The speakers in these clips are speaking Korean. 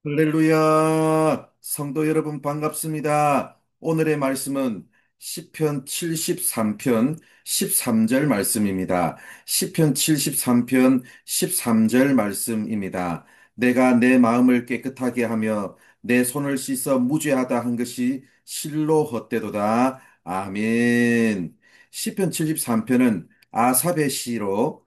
할렐루야! 성도 여러분 반갑습니다. 오늘의 말씀은 시편 73편 13절 말씀입니다. 시편 73편 13절 말씀입니다. 내가 내 마음을 깨끗하게 하며 내 손을 씻어 무죄하다 한 것이 실로 헛되도다. 아멘. 시편 73편은 아삽의 시로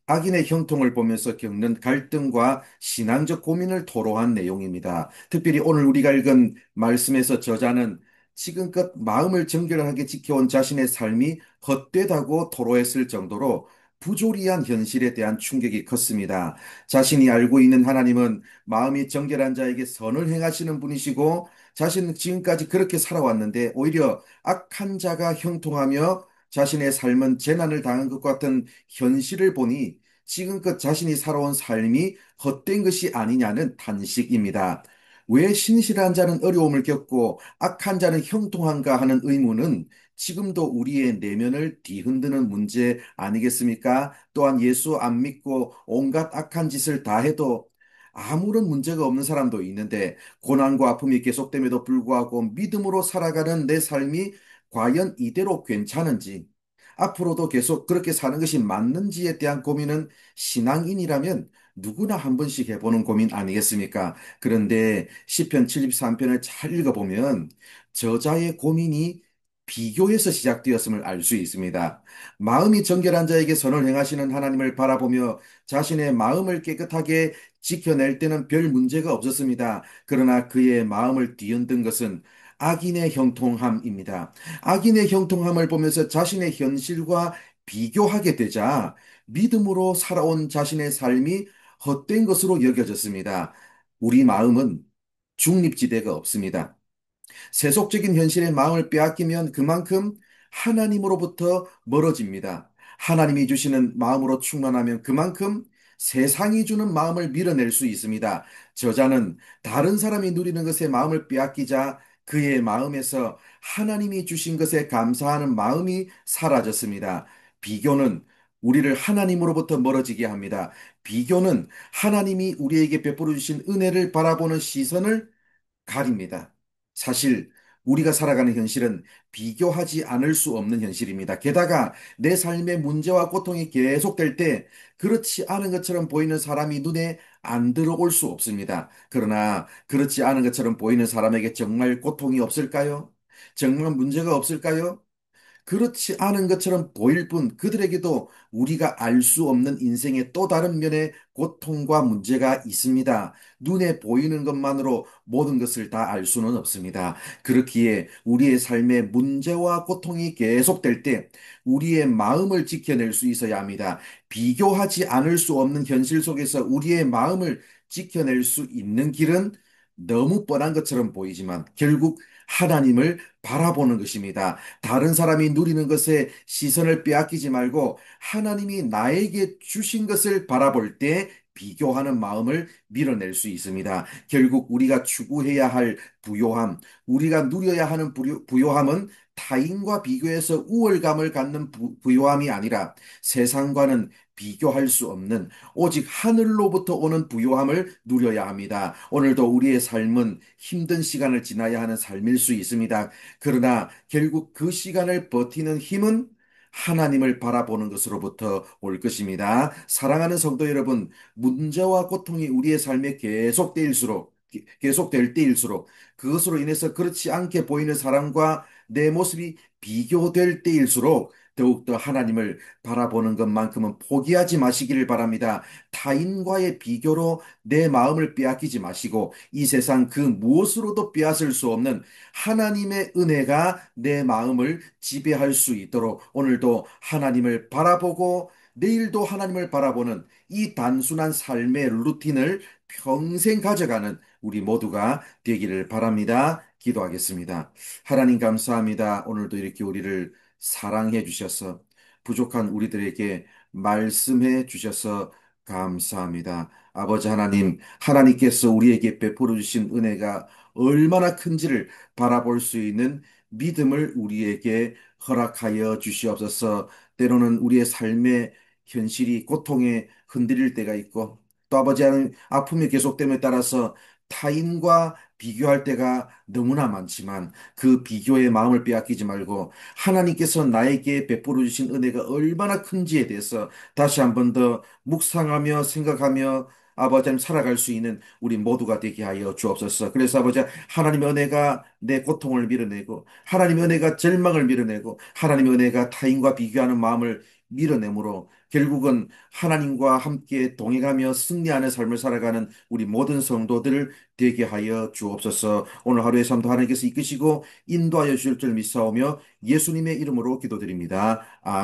악인의 형통을 보면서 겪는 갈등과 신앙적 고민을 토로한 내용입니다. 특별히 오늘 우리가 읽은 말씀에서 저자는 지금껏 마음을 정결하게 지켜온 자신의 삶이 헛되다고 토로했을 정도로 부조리한 현실에 대한 충격이 컸습니다. 자신이 알고 있는 하나님은 마음이 정결한 자에게 선을 행하시는 분이시고 자신은 지금까지 그렇게 살아왔는데 오히려 악한 자가 형통하며 자신의 삶은 재난을 당한 것 같은 현실을 보니 지금껏 자신이 살아온 삶이 헛된 것이 아니냐는 탄식입니다. 왜 신실한 자는 어려움을 겪고 악한 자는 형통한가 하는 의문은 지금도 우리의 내면을 뒤흔드는 문제 아니겠습니까? 또한 예수 안 믿고 온갖 악한 짓을 다 해도 아무런 문제가 없는 사람도 있는데 고난과 아픔이 계속됨에도 불구하고 믿음으로 살아가는 내 삶이 과연 이대로 괜찮은지 앞으로도 계속 그렇게 사는 것이 맞는지에 대한 고민은 신앙인이라면 누구나 한 번씩 해보는 고민 아니겠습니까? 그런데 시편 73편을 잘 읽어보면 저자의 고민이 비교에서 시작되었음을 알 수 있습니다. 마음이 정결한 자에게 선을 행하시는 하나님을 바라보며 자신의 마음을 깨끗하게 지켜낼 때는 별 문제가 없었습니다. 그러나 그의 마음을 뒤흔든 것은 악인의 형통함입니다. 악인의 형통함을 보면서 자신의 현실과 비교하게 되자 믿음으로 살아온 자신의 삶이 헛된 것으로 여겨졌습니다. 우리 마음은 중립지대가 없습니다. 세속적인 현실의 마음을 빼앗기면 그만큼 하나님으로부터 멀어집니다. 하나님이 주시는 마음으로 충만하면 그만큼 세상이 주는 마음을 밀어낼 수 있습니다. 저자는 다른 사람이 누리는 것에 마음을 빼앗기자 그의 마음에서 하나님이 주신 것에 감사하는 마음이 사라졌습니다. 비교는 우리를 하나님으로부터 멀어지게 합니다. 비교는 하나님이 우리에게 베풀어 주신 은혜를 바라보는 시선을 가립니다. 사실 우리가 살아가는 현실은 비교하지 않을 수 없는 현실입니다. 게다가 내 삶의 문제와 고통이 계속될 때 그렇지 않은 것처럼 보이는 사람이 눈에 안 들어올 수 없습니다. 그러나 그렇지 않은 것처럼 보이는 사람에게 정말 고통이 없을까요? 정말 문제가 없을까요? 그렇지 않은 것처럼 보일 뿐 그들에게도 우리가 알 수 없는 인생의 또 다른 면의 고통과 문제가 있습니다. 눈에 보이는 것만으로 모든 것을 다 알 수는 없습니다. 그렇기에 우리의 삶의 문제와 고통이 계속될 때 우리의 마음을 지켜낼 수 있어야 합니다. 비교하지 않을 수 없는 현실 속에서 우리의 마음을 지켜낼 수 있는 길은 너무 뻔한 것처럼 보이지만 결국 하나님을 바라보는 것입니다. 다른 사람이 누리는 것에 시선을 빼앗기지 말고 하나님이 나에게 주신 것을 바라볼 때 비교하는 마음을 밀어낼 수 있습니다. 결국 우리가 추구해야 할 부요함, 우리가 누려야 하는 부요함은 타인과 비교해서 우월감을 갖는 부요함이 아니라 세상과는 비교할 수 없는 오직 하늘로부터 오는 부요함을 누려야 합니다. 오늘도 우리의 삶은 힘든 시간을 지나야 하는 삶일 수 있습니다. 그러나 결국 그 시간을 버티는 힘은 하나님을 바라보는 것으로부터 올 것입니다. 사랑하는 성도 여러분, 문제와 고통이 우리의 삶에 계속될 때일수록 그것으로 인해서 그렇지 않게 보이는 사람과 내 모습이 비교될 때일수록 더욱더 하나님을 바라보는 것만큼은 포기하지 마시기를 바랍니다. 타인과의 비교로 내 마음을 빼앗기지 마시고 이 세상 그 무엇으로도 빼앗을 수 없는 하나님의 은혜가 내 마음을 지배할 수 있도록 오늘도 하나님을 바라보고 내일도 하나님을 바라보는 이 단순한 삶의 루틴을 평생 가져가는 우리 모두가 되기를 바랍니다. 기도하겠습니다. 하나님 감사합니다. 오늘도 이렇게 우리를 사랑해 주셔서 부족한 우리들에게 말씀해 주셔서 감사합니다. 아버지 하나님, 하나님께서 우리에게 베풀어 주신 은혜가 얼마나 큰지를 바라볼 수 있는 믿음을 우리에게 허락하여 주시옵소서. 때로는 우리의 삶의 현실이 고통에 흔들릴 때가 있고 또 아버지 하나님 아픔이 계속됨에 따라서 타인과 비교할 때가 너무나 많지만 그 비교의 마음을 빼앗기지 말고 하나님께서 나에게 베풀어 주신 은혜가 얼마나 큰지에 대해서 다시 한번 더 묵상하며 생각하며 아버지 하나님 살아갈 수 있는 우리 모두가 되게 하여 주옵소서. 그래서 아버지 하나님의 은혜가 내 고통을 밀어내고 하나님의 은혜가 절망을 밀어내고 하나님의 은혜가 타인과 비교하는 마음을 밀어내므로 결국은 하나님과 함께 동행하며 승리하는 삶을 살아가는 우리 모든 성도들 되게 하여 주옵소서. 오늘 하루의 삶도 하나님께서 이끄시고 인도하여 주실 줄 믿사오며 예수님의 이름으로 기도드립니다. 아멘.